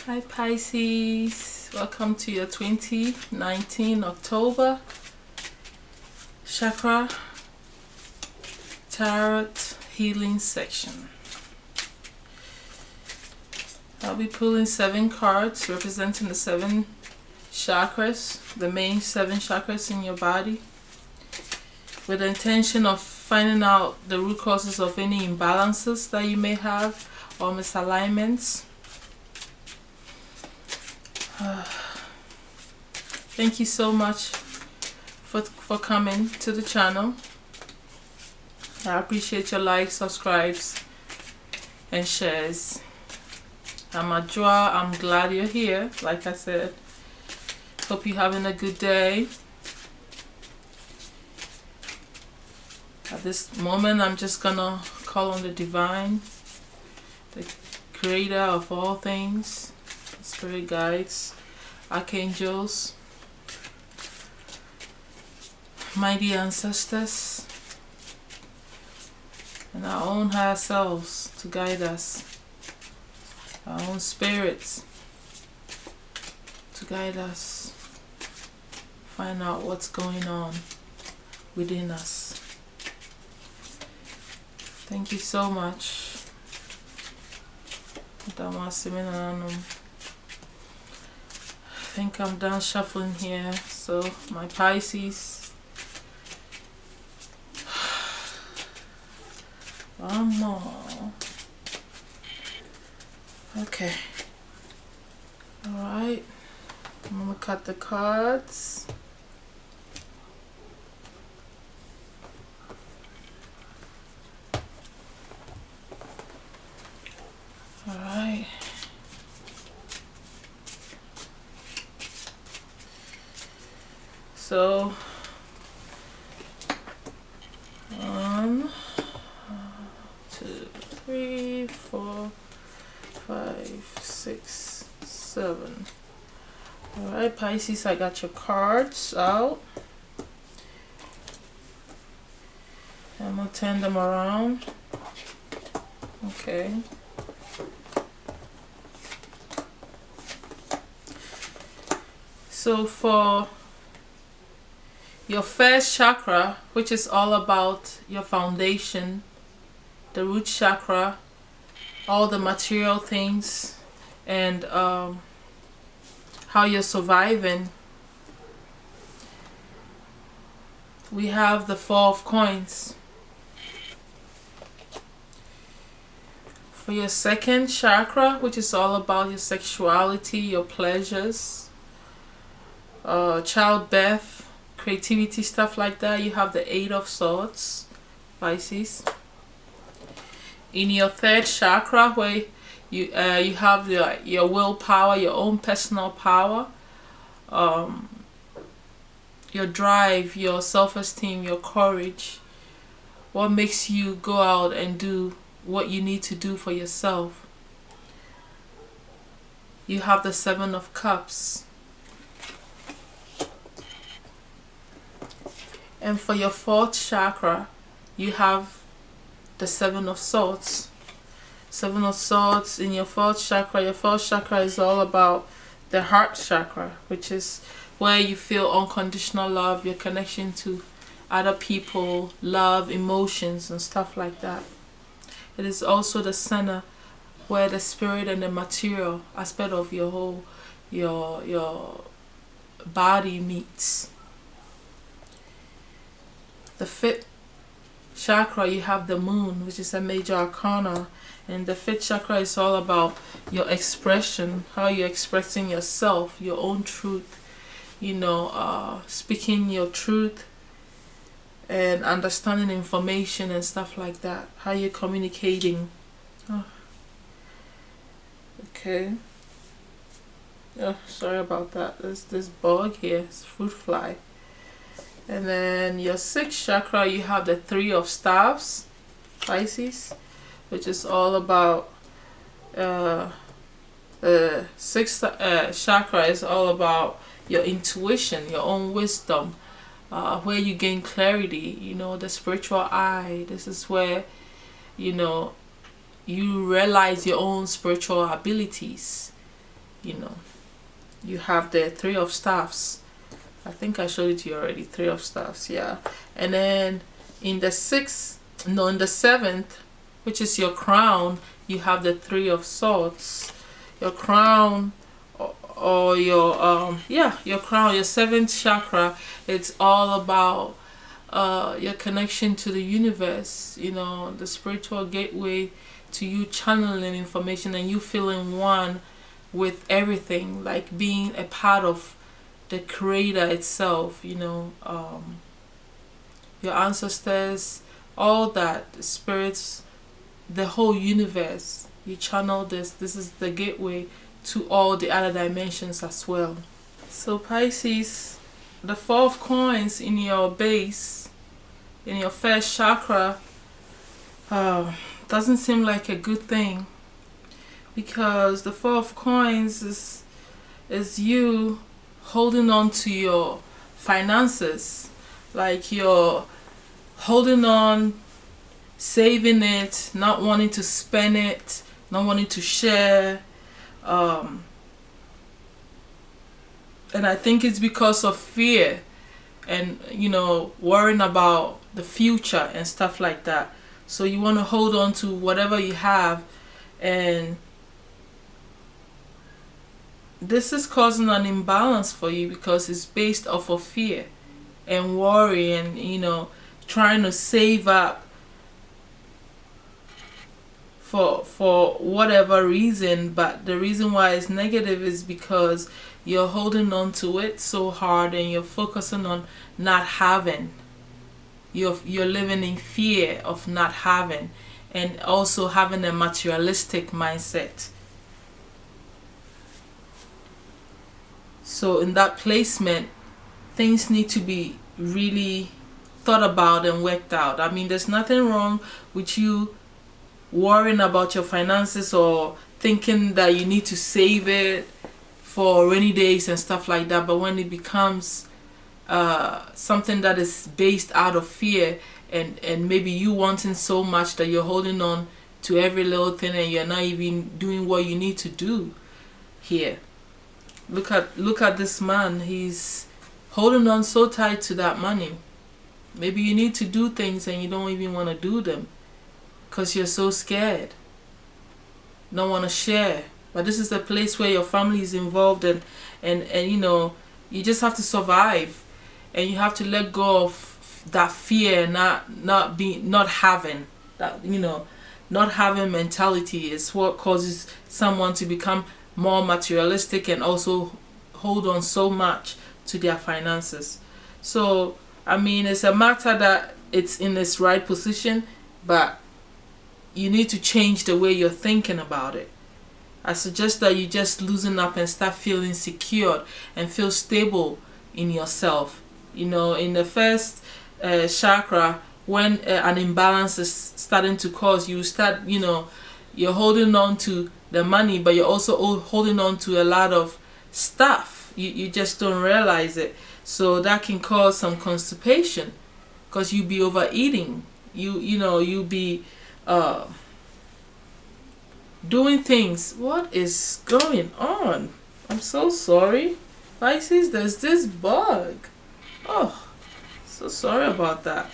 Hi Pisces, welcome to your 2019 October Chakra Tarot Healing section. I'll be pulling 7 cards representing the 7 chakras, the main 7 chakras in your body, with the intention of finding out the root causes of any imbalances that you may have or misalignments. Thank you so much for coming to the channel. I appreciate your likes, subscribes, and shares. I'm glad you're here. Like I said, hope you're having a good day. At this moment, I'm just gonna call on the divine, the creator of all things, spirit guides, archangels, mighty ancestors, and our own higher selves to guide us, our own spirits to guide us, find out what's going on within us. Thank you so much. I think I'm done shuffling here, so my Pisces. One more. Okay. Alright. I'm gonna cut the cards. Alright. So 1, 2, 3, 4, 5, 6, 7. Alright, Pisces, I got your cards out. I'm gonna turn them around. Okay. So for your first chakra, which is all about your foundation, the root chakra, all the material things, and how you're surviving, we have the 4 of coins. For your second chakra, which is all about your sexuality, your pleasures, childbirth, creativity, stuff like that, you have the 8 of Swords, Pisces. In your third chakra, where you have your willpower, your own personal power, your drive, your self-esteem, your courage, what makes you go out and do what you need to do for yourself. You have the 7 of Cups. And for your fourth chakra, you have the 7 of Swords. 7 of Swords in your fourth chakra. Your fourth chakra is all about the heart chakra, which is where you feel unconditional love, your connection to other people, love, emotions, and stuff like that. It is also the center where the spirit and the material aspect of your whole your body meets. The 5th chakra, you have the moon, which is a major arcana, and the 5th chakra is all about your expression, how you're expressing yourself, your own truth, you know, speaking your truth and understanding information and stuff like that, how you're communicating. Okay. Sorry about that. There's this bug here, it's fruit fly. And then your 6th chakra, you have the 3 of Staves, Pisces, which is all about the 6th chakra is all about your intuition, your own wisdom, where you gain clarity, you know, the spiritual eye. This is where, you know, you realize your own spiritual abilities you know. You have the Three of Staffs. I think I showed it to you already. Three of Staffs, yeah. And then in the seventh, which is your crown, you have the Three of Swords. Your crown, or your your crown, your seventh chakra, it's all about your connection to the universe, you know, the spiritual gateway to you channeling information and you feeling one with everything, like being a part of the creator itself, you know, your ancestors, all that, spirits, the whole universe. You channel this is the gateway to all the other dimensions as well. So Pisces, the Four of Coins in your base, in your first chakra, doesn't seem like a good thing, because the Four of Coins is you holding on to your finances, like you're holding on, saving it, not wanting to spend it, not wanting to share, and I think it's because of fear and, you know, worrying about the future and stuff like that. So you want to hold on to whatever you have, and this is causing an imbalance for you because it's based off of fear and worry and, you know, trying to save up for whatever reason. But the reason why it's negative is because you're holding on to it so hard and you're focusing on not having. You're living in fear of not having, and also having a materialistic mindset. So in that placement, things need to be really thought about and worked out. I mean, there's nothing wrong with you worrying about your finances or thinking that you need to save it for rainy days and stuff like that. But when it becomes something that is based out of fear, and maybe you wanting so much that you're holding on to every little thing and you're not even doing what you need to do here. Look at this man. He's holding on so tight to that money. Maybe you need to do things and you don't even want to do them because you're so scared, don't want to share. But this is a place where your family is involved, and you know, you just have to survive, and you have to let go of that fear, not having that, you know, not having mentality is what causes someone to become more materialistic and also hold on so much to their finances. So I mean, it's a matter that it's in its right position, but you need to change the way you're thinking about it. I suggest that you just loosen up and start feeling secure and feel stable in yourself. You know, in the first chakra, when an imbalance is starting to cause, you start, you know, you're holding on to the money, but you're also holding on to a lot of stuff. You just don't realize it. So that can cause some constipation because you be overeating. You know, you be doing things. What is going on? I'm so sorry, Pisces. There's this bug. Oh, so sorry about that.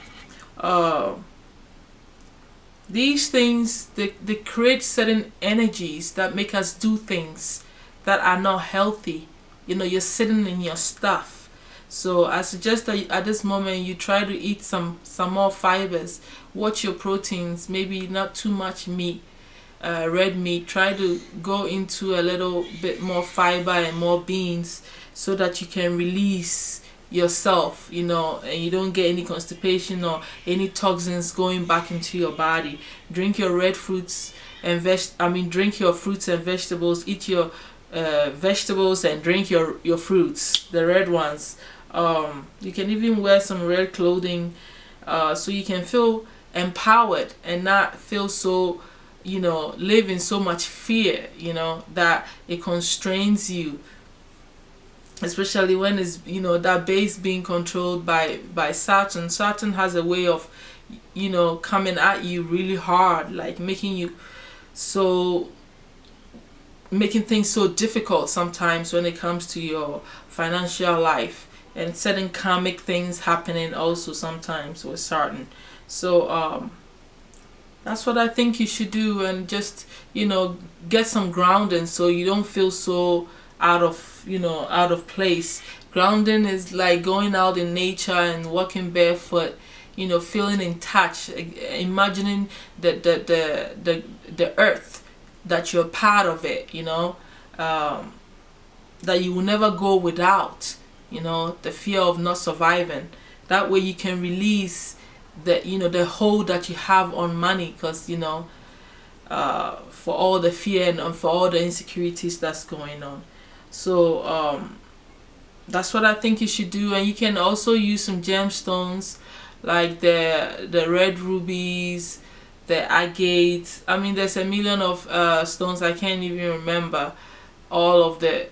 These things, they create certain energies that make us do things that are not healthy. You know, you're sitting in your stuff. So I suggest that at this moment you try to eat some more fibers. Watch your proteins, maybe not too much meat, red meat. Try to go into a little bit more fiber and more beans so that you can release yourself, you know, and you don't get any constipation or any toxins going back into your body. Drink your red fruits and drink your fruits and vegetables. Eat your vegetables and drink your fruits, the red ones. You can even wear some red clothing so you can feel empowered and not feel so, you know, live in so much fear, you know, that it constrains you, especially when it's, you know, that base being controlled by Saturn. Saturn has a way of, you know, coming at you really hard, like making you so making things so difficult sometimes when it comes to your financial life, and certain karmic things happening also sometimes with certain. So that's what I think you should do, and just, you know, get some grounding so you don't feel so out of, you know, out of place. Grounding is like going out in nature and walking barefoot, you know, feeling in touch, imagining the earth, that you're part of it, you know, that you will never go without, you know, the fear of not surviving. That way you can release the, you know, the hold that you have on money, because, you know, for all the fear and for all the insecurities that's going on. So that's what I think you should do. And you can also use some gemstones like the red rubies, the agate. I mean, there's a million of stones, I can't even remember all of the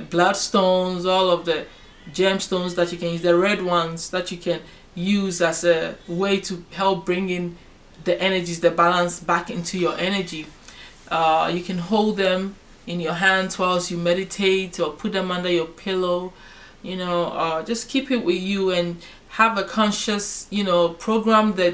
bloodstones, all of the gemstones that you can use, the red ones that you can use as a way to help bring in the energies, the balance back into your energy. You can hold them in your hands whilst you meditate, or put them under your pillow, you know, just keep it with you, and have a conscious, you know, program the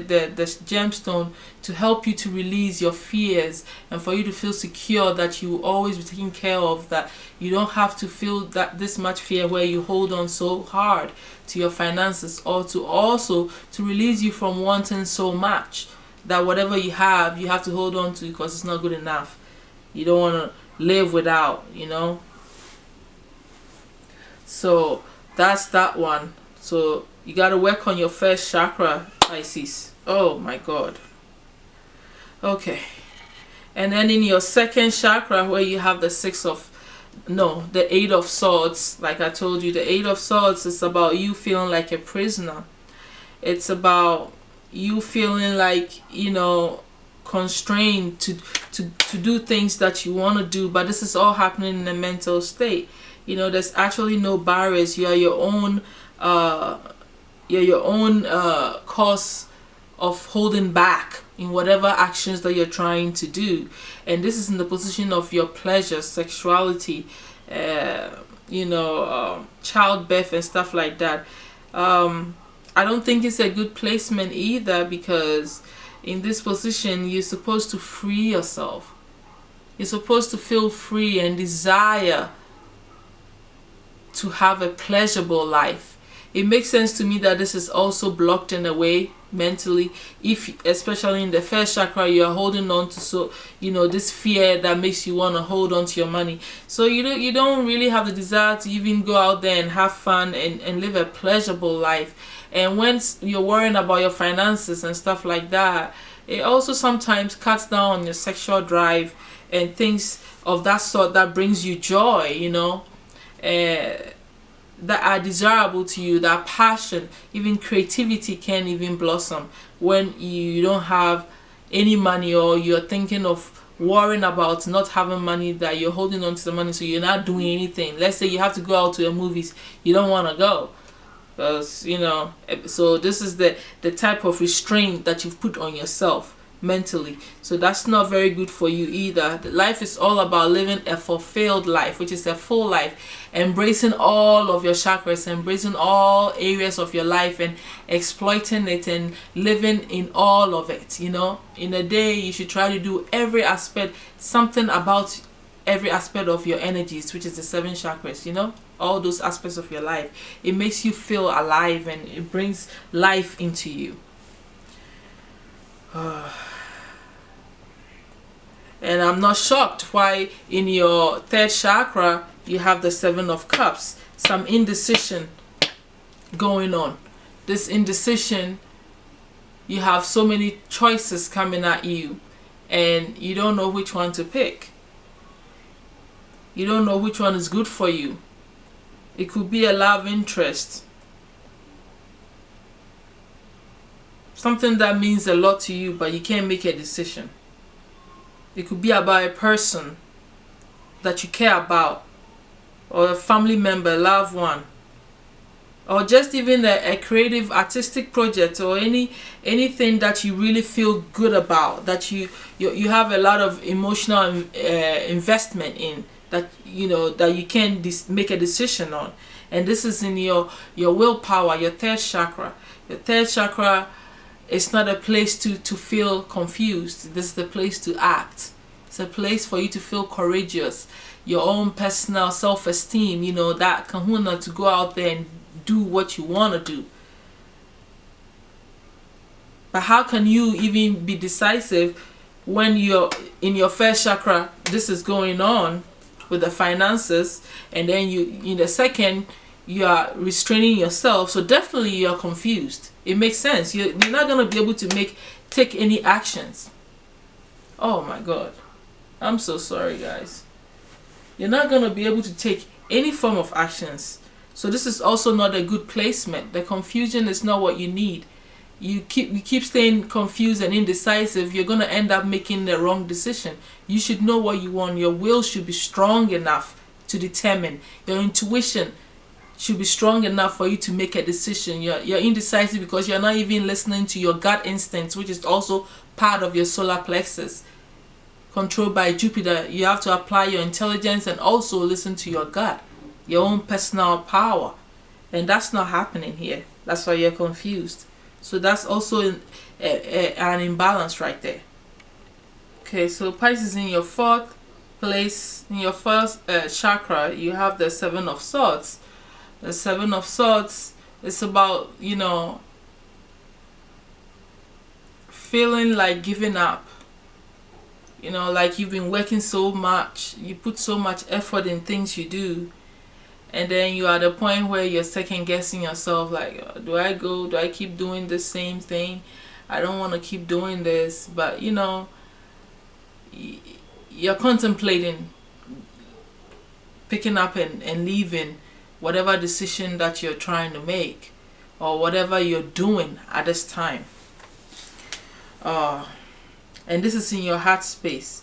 gemstone to help you to release your fears, and for you to feel secure that you will always be taken care of, that you don't have to feel that this much fear where you hold on so hard to your finances, or to also to release you from wanting so much that whatever you have to hold on to because it's not good enough. You don't want to live without, you know. So that's that one. So you got to work on your first chakra, Pisces. Oh my God. Okay. And then in your second chakra, where you have the the 8 of swords, like I told you, the 8 of swords is about you feeling like a prisoner. It's about you feeling like, you know, constrained to do things that you want to do, but this is all happening in a mental state. You know, there's actually no barriers. You are your own cause of holding back in whatever actions that you're trying to do. And this is in the position of your pleasure, sexuality, you know, childbirth and stuff like that. I don't think it's a good placement either, because in this position you're supposed to free yourself. You're supposed to feel free and desire to have a pleasurable life. It makes sense to me that this is also blocked in a way mentally, if especially in the first chakra you are holding on to, so you know, this fear that makes you want to hold on to your money. So you don't really have the desire to even go out there and have fun and live a pleasurable life. And once you're worrying about your finances and stuff like that, it also sometimes cuts down on your sexual drive and things of that sort that brings you joy, you know, that are desirable to you, that passion, even creativity can even blossom when you don't have any money, or you're thinking of worrying about not having money, that you're holding on to the money, so you're not doing anything. Let's say you have to go out to the movies, you don't want to go, because, you know, so this is the type of restraint that you've put on yourself mentally. So that's not very good for you either. The life is all about living a fulfilled life, which is a full life, embracing all of your chakras, embracing all areas of your life and exploiting it and living in all of it. You know, in a day you should try to do every aspect, something about every aspect of your energies, which is the 7 chakras, you know, all those aspects of your life. It makes you feel alive and it brings life into you. And I'm not shocked why in your 3rd chakra you have the 7 of Cups. Some indecision going on. This indecision, you have so many choices coming at you and you don't know which one to pick. You don't know which one is good for you. It could be a love interest, something that means a lot to you, but you can't make a decision. It could be about a person that you care about, or a family member, a loved one. or just even a creative artistic project, or anything that you really feel good about, that you have a lot of emotional investment in, that that you can make a decision on. And this is in your willpower, your third chakra. Your third chakra is not a place to feel confused. This is the place to act. It's a place for you to feel courageous, your own personal self-esteem, that kahuna to go out there and do what you want to do. But how can you even be decisive when you're in your first chakra? This is going on with the finances, and then you in the second you are restraining yourself. So definitely you're confused. It makes sense. You're not going to be able to take any actions. Oh my god, I'm so sorry, guys. You're not going to be able to take any form of actions. So this is also not a good placement. The confusion is not what you need. You keep staying confused and indecisive. You're going to end up making the wrong decision. You should know what you want. Your will should be strong enough to determine. Your intuition should be strong enough for you to make a decision. You're indecisive because you're not even listening to your gut instincts, which is also part of your solar plexus, controlled by Jupiter. You have to apply your intelligence and also listen to your gut, your own personal power, and that's not happening here. That's why you're confused. So that's also an imbalance right there. Okay, so Pisces, in your fourth place, in your first chakra, you have the Seven of Swords. The Seven of Swords is about feeling like giving up. Like you've been working so much, you put so much effort in things you do, and then you are at the point where you're second guessing yourself, like, do I keep doing the same thing? I don't want to keep doing this. But you're contemplating picking up and leaving whatever decision that you're trying to make, or whatever you're doing at this time. And this is in your heart space.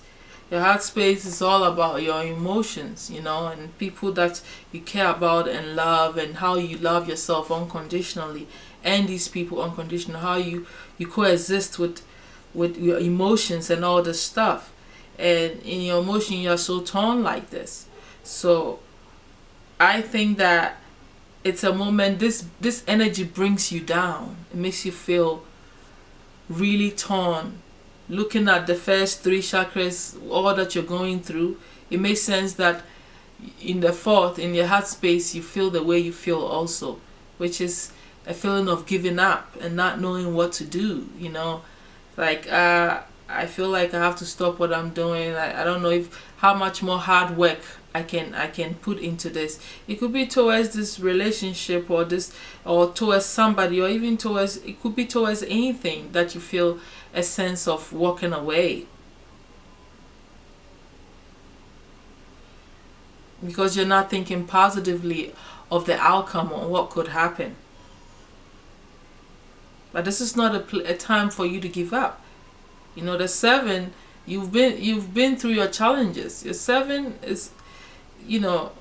Your heart space is all about your emotions, and people that you care about and love, and how you love yourself unconditionally, and these people unconditionally, how you coexist with your emotions and all this stuff. And in your emotion, you're so torn like this. So I think that it's a moment, this energy brings you down. It makes you feel really torn. Looking at the first three chakras, all that you're going through, it makes sense that in the fourth, in your heart space, you feel the way you feel also, which is a feeling of giving up and not knowing what to do. Like I feel like I have to stop what I'm doing. I don't know how much more hard work I can put into this. It could be towards this relationship, or towards somebody, or even it could be towards anything that you feel a sense of walking away, because you're not thinking positively of the outcome or what could happen. But this is not a time for you to give up. The seven, you've been through your challenges. Your seven is, you're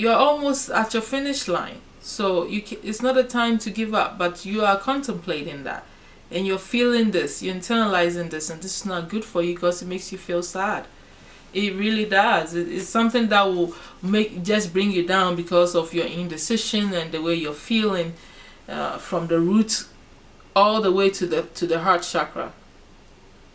almost at your finish line. So it's not a time to give up, but you are contemplating that, and you're feeling this, you're internalizing this, and this is not good for you because it makes you feel sad. It really does. It's something that will just bring you down because of your indecision and the way you're feeling, from the root all the way to the heart chakra.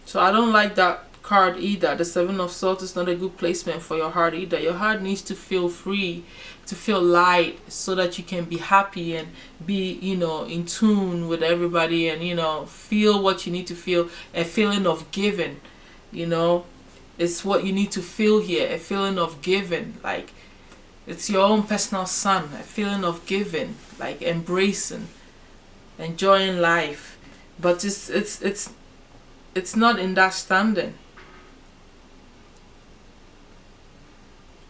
So I don't like that card either. The Seven of Swords is not a good placement for your heart either. Your heart needs to feel free, to feel light, so that you can be happy and be in tune with everybody, and feel what you need to feel. A feeling of giving, it's what you need to feel here. A feeling of giving, like it's your own personal sun. A feeling of giving, like embracing, enjoying life. But it's not in that standing.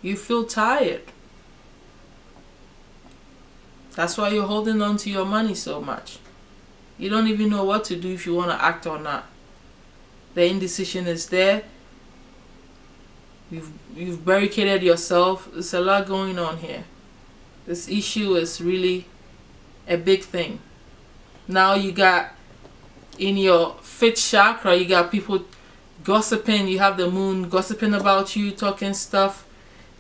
You feel tired. That's why you're holding on to your money so much. You don't even know what to do, if you want to act or not. The indecision is there. You've barricaded yourself. There's a lot going on here. This issue is really a big thing. Now you got in your 5th chakra, you got people gossiping. You have the moon gossiping about you, talking stuff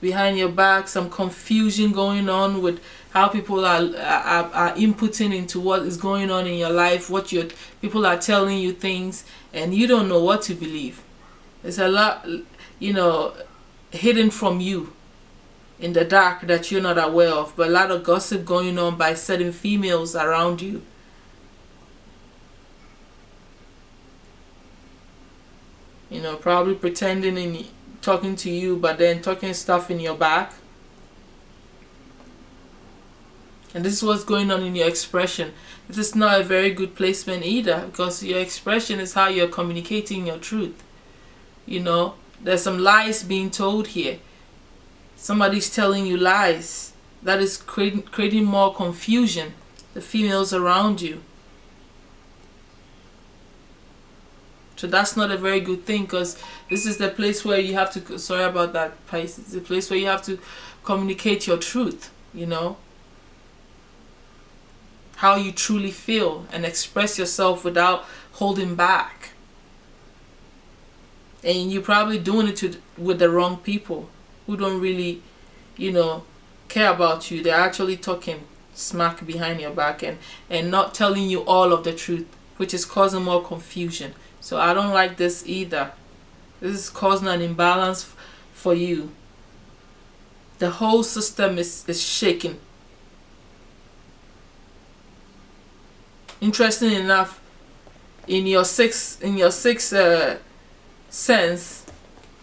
behind your back. Some confusion going on with how people are inputting into what is going on in your life. What your people are telling you things, and you don't know what to believe. There's a lot, hidden from you in the dark that you're not aware of. But a lot of gossip going on by certain females around you. Probably pretending and talking to you, but then talking stuff in your back. And this is what's going on in your expression. This is not a very good placement either, because your expression is how you're communicating your truth. There's some lies being told here. Somebody's telling you lies. That is creating more confusion. The females around you. So that's not a very good thing, because this is the place where you have to, sorry about that, Pisces, the place where you have to communicate your truth, how you truly feel, and express yourself without holding back. And you're probably doing it with the wrong people who don't really, care about you. They're actually talking smack behind your back and not telling you all of the truth, which is causing more confusion. So I don't like this either. This is causing an imbalance for you. The whole system is shaking. Interesting enough, in your sixth sense,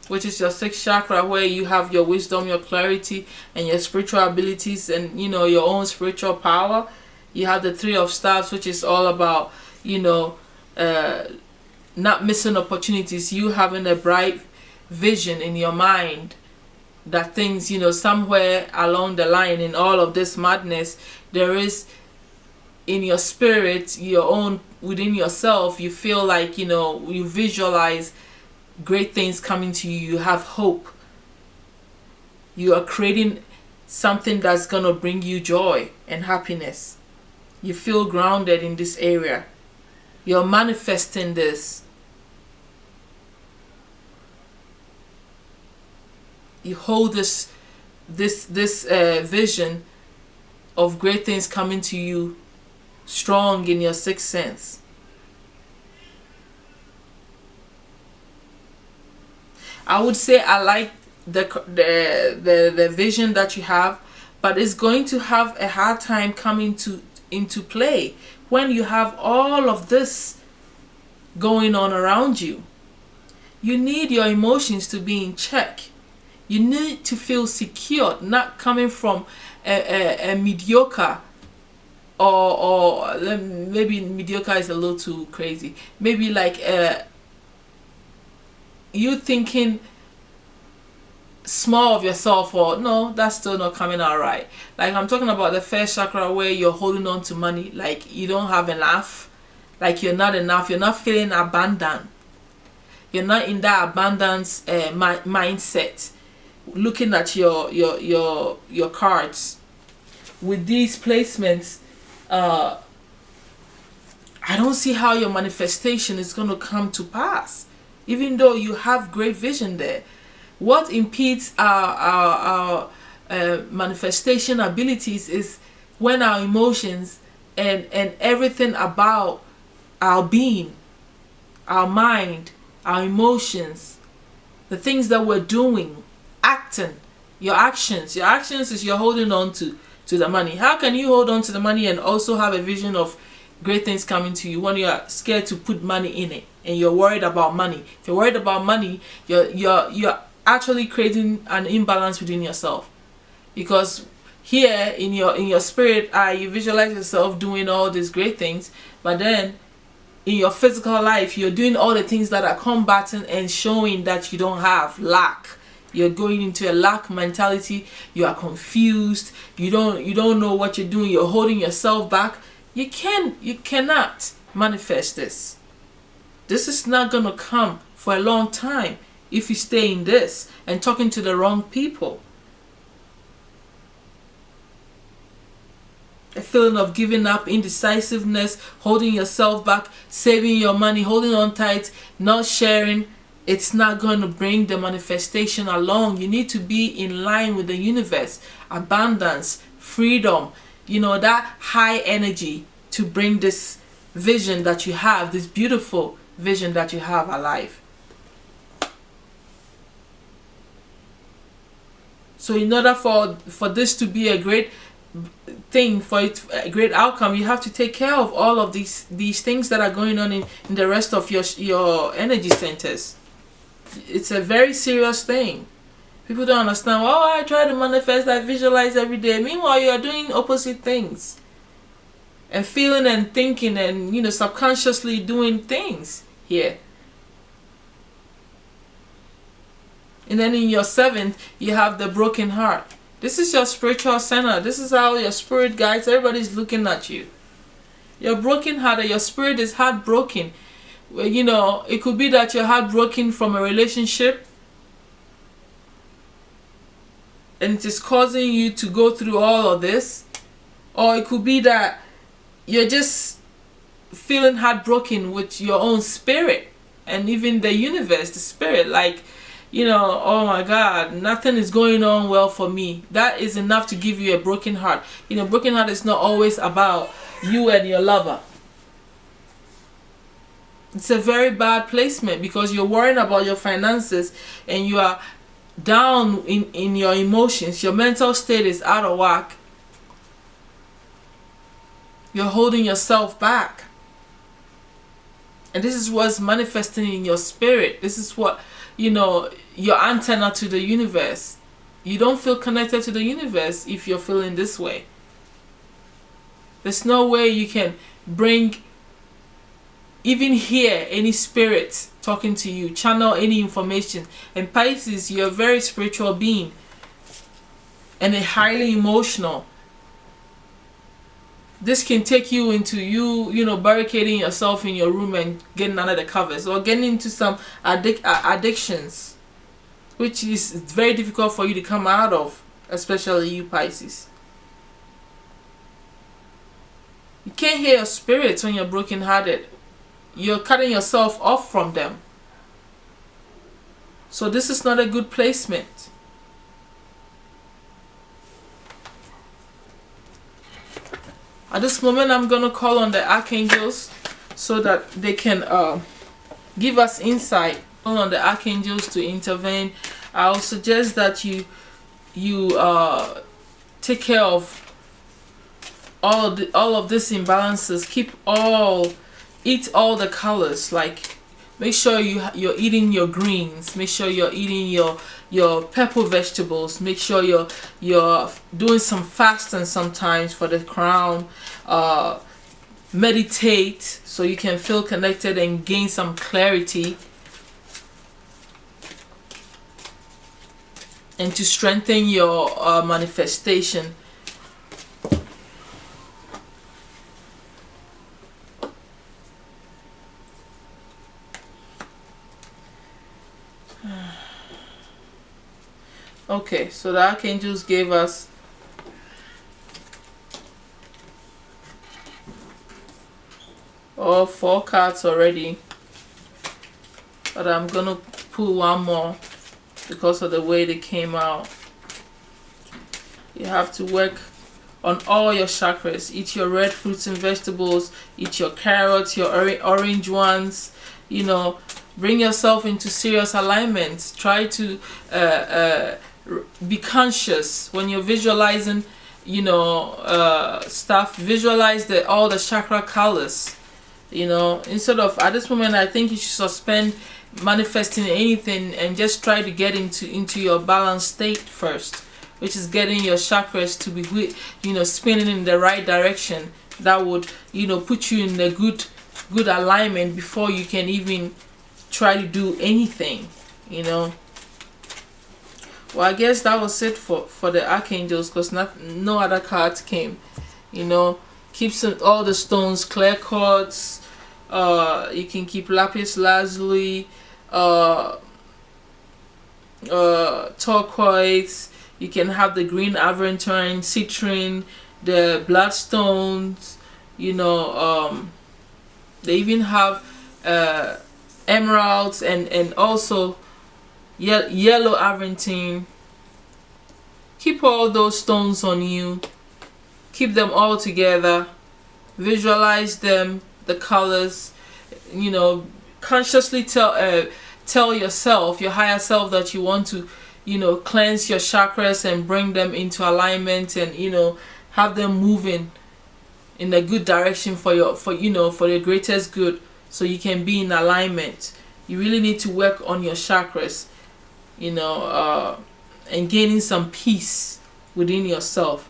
which is your 6th chakra, where you have your wisdom, your clarity, and your spiritual abilities, and your own spiritual power, you have the 3 of Staves, which is all about not missing opportunities, you having a bright vision in your mind that things, somewhere along the line in all of this madness, there is in your spirit, your own, within yourself, you feel like, you visualize great things coming to you. You have hope. You are creating something that's going to bring you joy and happiness. You feel grounded in this area. You're manifesting this. You hold this vision of great things coming to you strong in your 6th sense. I would say I like the vision that you have, but it's going to have a hard time coming into play when you have all of this going on around you. You need your emotions to be in check. You need to feel secure, not coming from a mediocre, or maybe mediocre is a little too crazy. Maybe like you thinking small of yourself, or no, that's still not coming out right. Like I'm talking about the 1st chakra, where you're holding on to money, like you don't have enough, like you're not enough, you're not feeling abundant, you're not in that abundance mindset. Looking at your cards with these placements, I don't see how your manifestation is going to come to pass, even though you have great vision there. What impedes our manifestation abilities is when our emotions and everything about our being, our mind, our emotions, the things that we're doing, acting, your actions is you're holding on to the money. How can you hold on to the money and also have a vision of great things coming to you when you're scared to put money in it and you're worried about money? If you're worried about money, you're actually creating an imbalance within yourself, because here in your spirit eye you visualize yourself doing all these great things, but then in your physical life you're doing all the things that are combating and showing that you don't have lack. You're going into a lack mentality. You are confused. You don't know what you're doing. You're holding yourself back. You cannot manifest this. This is not gonna come for a long time if you stay in this and talking to the wrong people. a feeling of giving up, indecisiveness, holding yourself back, saving your money, holding on tight, not sharing, it's not going to bring the manifestation along. You need to be in line with the universe, abundance, freedom, you know, that high energy to bring this vision that you have, this beautiful vision that you have alive. So in order for this to be a great thing, for it a great outcome, you have to take care of all of these things that are going on in the rest of your energy centers. It's a very serious thing. People don't understand. Oh, I try to manifest, I visualize every day. Meanwhile, you are doing opposite things and feeling and thinking and, you know, subconsciously doing things here. And then in your 7th, you have the broken heart. This is your spiritual center. This is how your spirit guides. Everybody's looking at you. You're broken hearted. Your spirit is heartbroken. Well, you know, it could be that you're heartbroken from a relationship, and it is causing you to go through all of this. Or it could be that you're just feeling heartbroken with your own spirit and even the universe, the spirit, like, you know, oh my God, nothing is going on well for me. That is enough to give you a broken heart. You know, broken heart is not always about you and your lover. It's a very bad placement because you're worrying about your finances and you are down in your emotions. Your mental state is out of whack. You're holding yourself back. And this is what's manifesting in your spirit. This is what, you know, your antenna to the universe. You don't feel connected to the universe if you're feeling this way. There's no way you can bring, even hear any spirit talking to you, channel any information. And Pisces, you're a very spiritual being and a highly emotional. This can take you into you know, barricading yourself in your room and getting under the covers, or getting into some addictions, which is very difficult for you to come out of, especially you Pisces. You can't hear your spirits when you're brokenhearted. You're cutting yourself off from them. So this is not a good placement. At this moment, I'm going to call on the archangels so that they can give us insight. Call on the archangels to intervene. I'll suggest that you take care of all of these imbalances. Eat all the colors. Like, make sure you're eating your greens. Make sure you're eating your purple vegetables. Make sure you're doing some fasting sometimes for the crown. Meditate so you can feel connected and gain some clarity, and to strengthen your manifestation. Okay, so the archangels gave us all 4 cards already, but I'm gonna pull one more because of the way they came out. You have to work on all your chakras. Eat your red fruits and vegetables, eat your carrots, your orange ones, you know, bring yourself into serious alignment. Try to be conscious when you're visualizing, you know, stuff. Visualize all the chakra colors, you know. Instead of, at this moment, I think you should suspend manifesting anything and just try to get into your balanced state first, which is getting your chakras to be, you know, spinning in the right direction. That would, you know, put you in a good alignment before you can even try to do anything, you know. Well, I guess that was it for the archangels, because no other cards came, you know. Keep all the stones, clear quartz. You can keep lapis lazuli, turquoise. You can have the green aventurine, citrine, the bloodstones, you know, they even have emeralds and also yellow aventurine. Keep all those stones on you. Keep them all together. Visualize them, the colors, you know, consciously tell yourself, your higher self, that you want to, you know, cleanse your chakras and bring them into alignment, and, you know, have them moving in a good direction for you know, for the greatest good, so you can be in alignment. You really need to work on your chakras, you know, and gaining some peace within yourself,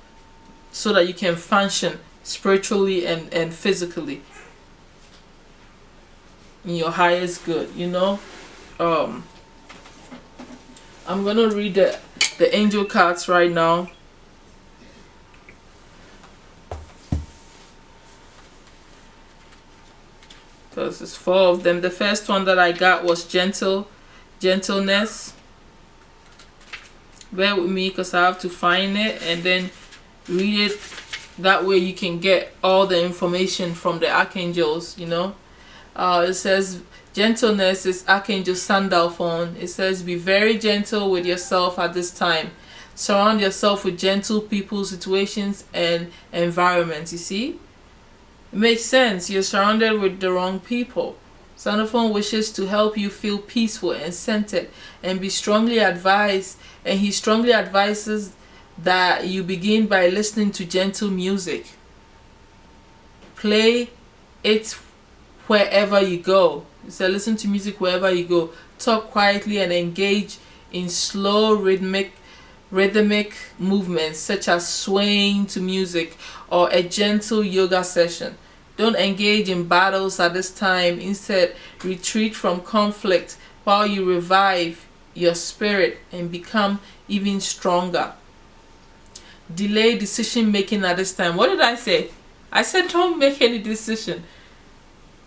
so that you can function spiritually and physically in your highest good, you know. I'm gonna read the angel cards right now. Because it's 4 of them. The first one that I got was gentleness. Bear with me because I have to find it and then read it. That way you can get all the information from the archangels, you know. It says gentleness is Archangel Sandalphon. It says, be very gentle with yourself at this time. Surround yourself with gentle people, situations, and environments. You see? It makes sense. You're surrounded with the wrong people. Sandalphon wishes to help you feel peaceful and centered and be strongly advised, and he strongly advises that you begin by listening to gentle music. Play it wherever you go. So listen to music wherever you go. Talk quietly and engage in slow rhythmic movements such as swaying to music or a gentle yoga session. Don't engage in battles at this time. Instead, retreat from conflict while you revive your spirit and become even stronger. Delay decision making at this time. What did I say? I said don't make any decision.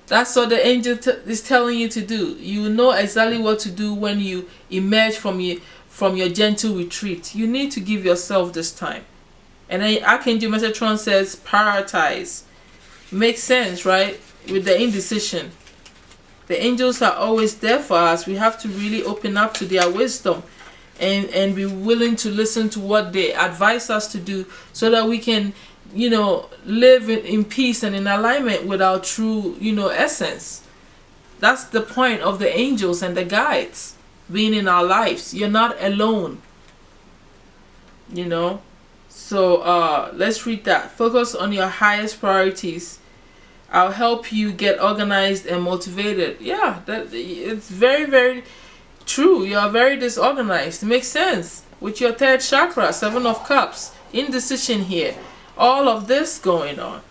That's what the angel is telling you to do. You know exactly what to do when you emerge from your gentle retreat. You need to give yourself this time. And then Archangel Metatron says prioritize. Makes sense, right? With the indecision. The angels are always there for us. We have to really open up to their wisdom and be willing to listen to what they advise us to do, so that we can, you know, live in peace and in alignment with our true, you know, essence. That's the point of the angels and the guides being in our lives. You're not alone, you know. So let's read that. Focus on your highest priorities. I'll help you get organized and motivated. Yeah, it's very, very true. You are very disorganized. It makes sense with your third chakra, 7 of Cups, indecision here. All of this going on,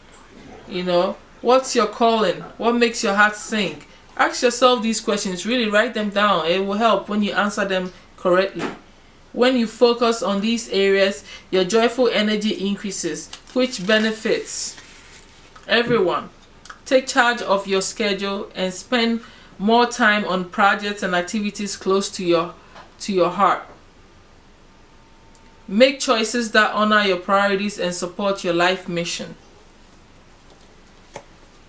you know. What's your calling? What makes your heart sing? Ask yourself these questions. Really write them down. It will help when you answer them correctly. When you focus on these areas, your joyful energy increases, which benefits everyone. Take charge of your schedule and spend more time on projects and activities close to your heart. Make choices that honor your priorities and support your life mission.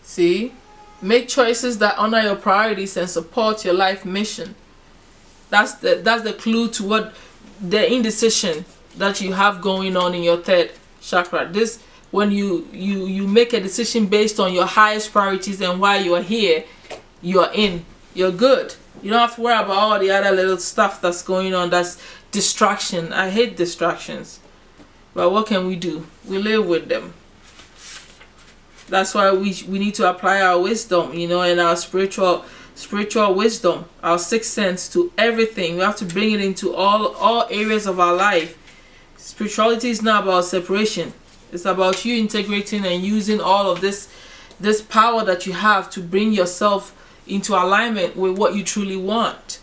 See? Make choices that honor your priorities and support your life mission. That's the clue to what the indecision that you have going on in your third chakra. This, when you make a decision based on your highest priorities and why you are here, you're good. You don't have to worry about all the other little stuff that's going on. That's distraction. I hate distractions, but what can we do? We live with them. That's why we need to apply our wisdom, you know, and our spiritual wisdom, our sixth sense, to everything. We have to bring it into all areas of our life. Spirituality is not about separation. It's about you integrating and using all of this power that you have to bring yourself into alignment with what you truly want.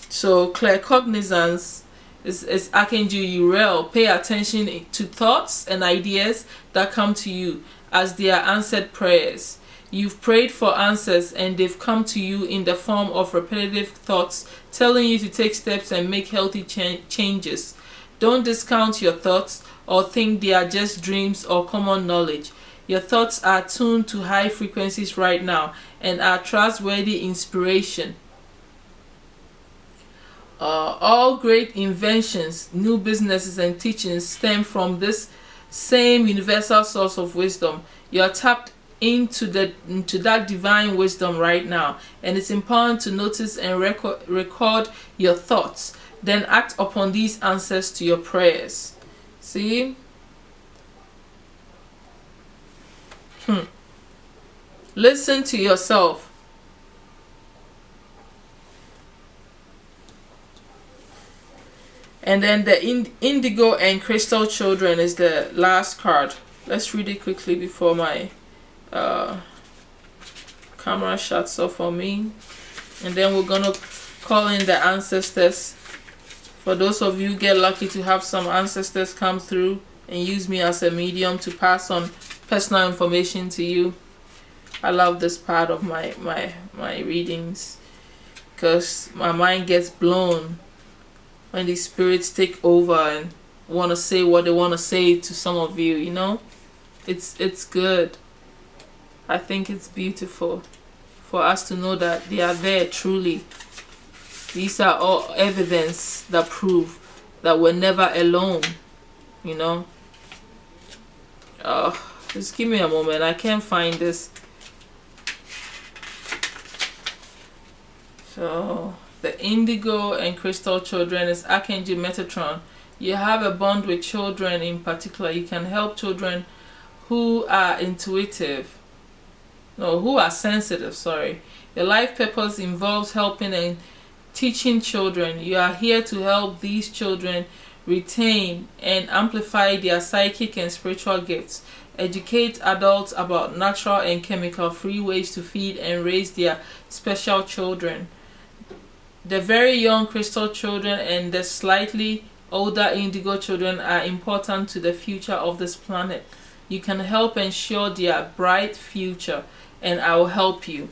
So claircognizance is Archangel Uriel. Pay attention to thoughts and ideas that come to you as they are answered prayers. You've prayed for answers and they've come to you in the form of repetitive thoughts telling you to take steps and make healthy changes. Don't discount your thoughts or think they are just dreams or common knowledge. Your thoughts are tuned to high frequencies right now and are trustworthy inspiration. All great inventions, new businesses, and teachings stem from this same universal source of wisdom. You are tapped into that divine wisdom right now, and it's important to notice and record your thoughts, then act upon these answers to your prayers. See? Listen to yourself. And then the indigo and crystal children is the last card. Let's read it quickly before my camera shuts off on me. And then we're gonna call in the ancestors. For those of you get lucky to have some ancestors come through and use me as a medium to pass on personal information to you. I love this part of my readings because my mind gets blown when these spirits take over and want to say what they want to say to some of you, you know. It's good. I think it's beautiful for us to know that they are there truly. These are all evidence that prove that we're never alone, you know. Just give me a moment. I can't find this. So the indigo and crystal children is Archangel Metatron. You have a bond with children in particular. You can help children who are intuitive. No, who are sensitive, sorry. Your life purpose involves helping and teaching children. You are here to help these children retain and amplify their psychic and spiritual gifts. Educate adults about natural and chemical-free ways to feed and raise their special children. The very young crystal children and the slightly older indigo children are important to the future of this planet. You can help ensure their bright future, and I will help you.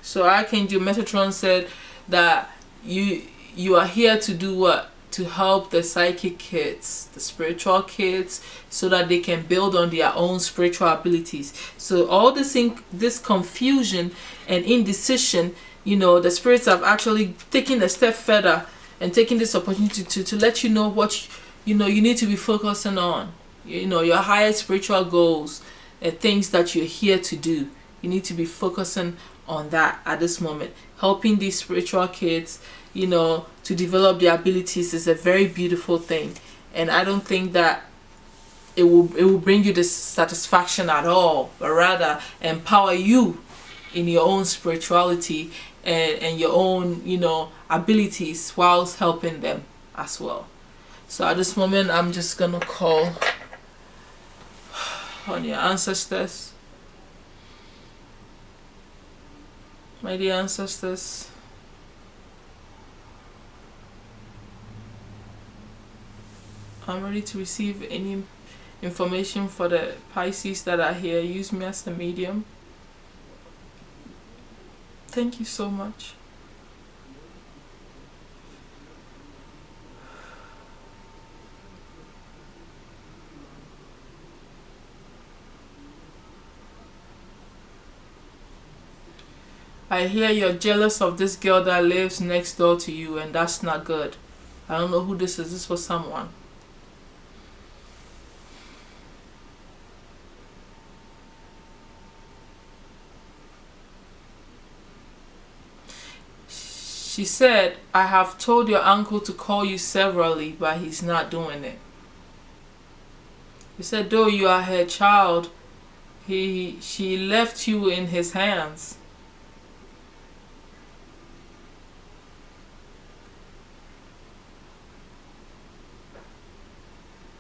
So Archangel Metatron said that you are here to do what? To help the psychic kids, the spiritual kids, so that they can build on their own spiritual abilities. So all this confusion and indecision, you know, the spirits have actually taken a step further and taking this opportunity to let you know what you need to be focusing on. You know, your higher spiritual goals and things that you're here to do. You need to be focusing on that at this moment. Helping these spiritual kids, you know, to develop their abilities is a very beautiful thing. And I don't think that it will bring you this satisfaction at all, but rather empower you in your own spirituality and your own, you know, abilities whilst helping them as well. So at this moment, I'm just gonna call on your ancestors. My dear ancestors, I'm ready to receive any information for the Pisces that are here. Use me as a medium. Thank you so much. I hear you're jealous of this girl that lives next door to you, and that's not good. I don't know who this is. This was someone. She said, I have told your uncle to call you severally, but he's not doing it. He said, though you are her child, she left you in his hands.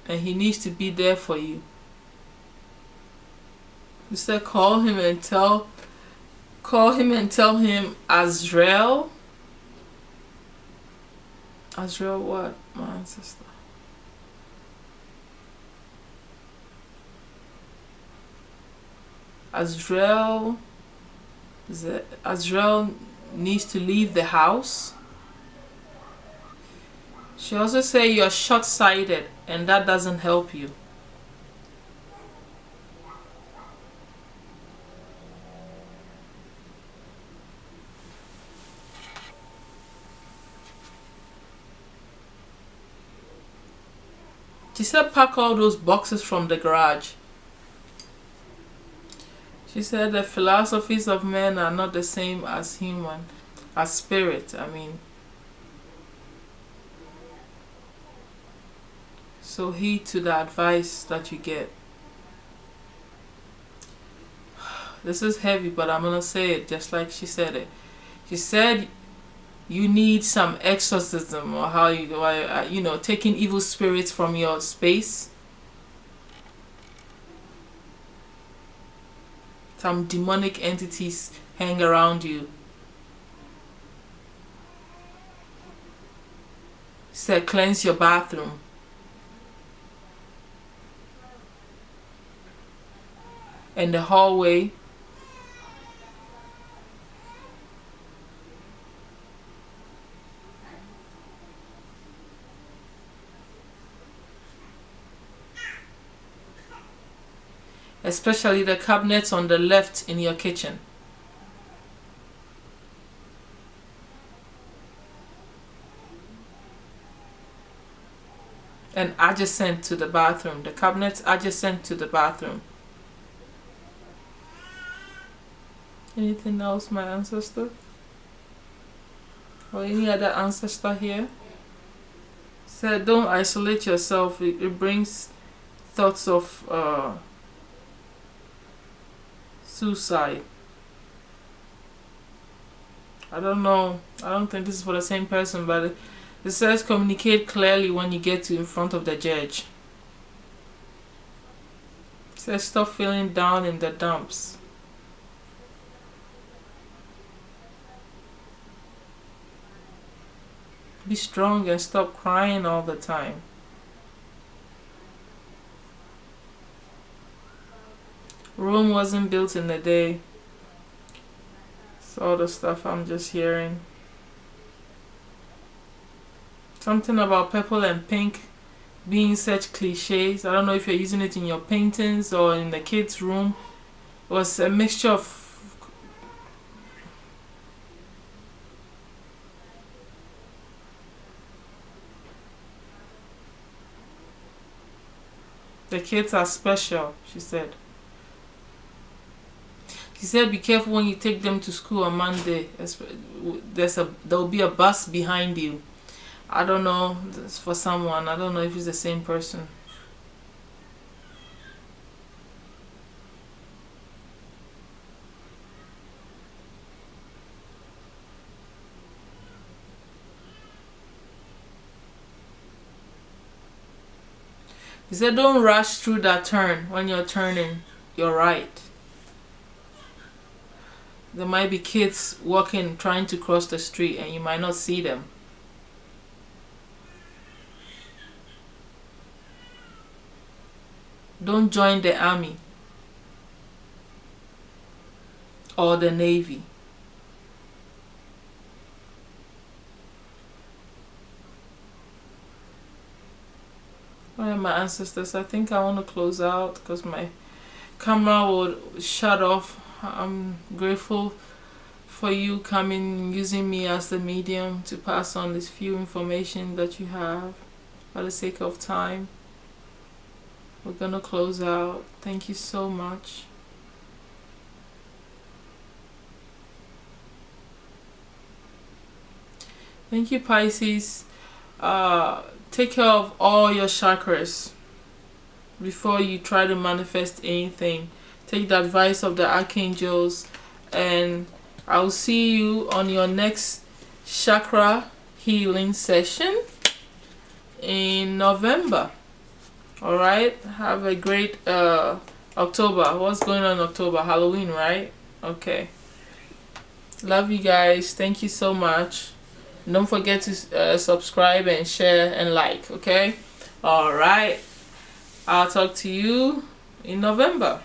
And he needs to be there for you. He said, call him and tell him Azrael. Azrael what, my ancestor? Azrael needs to leave the house. She also say you're short-sighted and that doesn't help you. She said pack all those boxes from the garage. She said the philosophies of men are not the same as human, as spirit, I mean. So heed to the advice that you get. This is heavy, but I'm gonna say it just like she said it. She said you need some exorcism, or how you know, taking evil spirits from your space. Some demonic entities hang around you. She said cleanse your bathroom. And the hallway. Especially the cabinets on the left in your kitchen. And adjacent to the bathroom. The cabinets adjacent to the bathroom. Anything else, my ancestor? Or any other ancestor here? Said don't isolate yourself. It brings thoughts of suicide. I don't know. I don't think this is for the same person, but it says communicate clearly when you get to in front of the judge. It says stop feeling down in the dumps. Be strong and stop crying all the time. Rome wasn't built in a day. It's all the stuff I'm just hearing. Something about purple and pink being such cliches. I don't know if you're using it in your paintings or in the kids' room. It was a mixture of the kids are special, she said. She said be careful when you take them to school on Monday. There'll be a bus behind you. I don't know, it's for someone. I don't know if it's the same person. He said don't rush through that turn. When you're turning, you're right. There might be kids walking, trying to cross the street, and you might not see them. Don't join the army or the navy. Alright, my ancestors, I think I want to close out because my camera will shut off. I'm grateful for you coming, using me as the medium to pass on this few information that you have. For the sake of time, we're gonna close out. Thank you so much. Thank you, Pisces. Take care of all your chakras before you try to manifest anything. Take the advice of the archangels, and I'll see you on your next chakra healing session in November. All right, have a great October. What's going on in October? Halloween, right? Okay, love you guys. Thank you so much. Don't forget to subscribe and share and like. Okay, all right, I'll talk to you in November.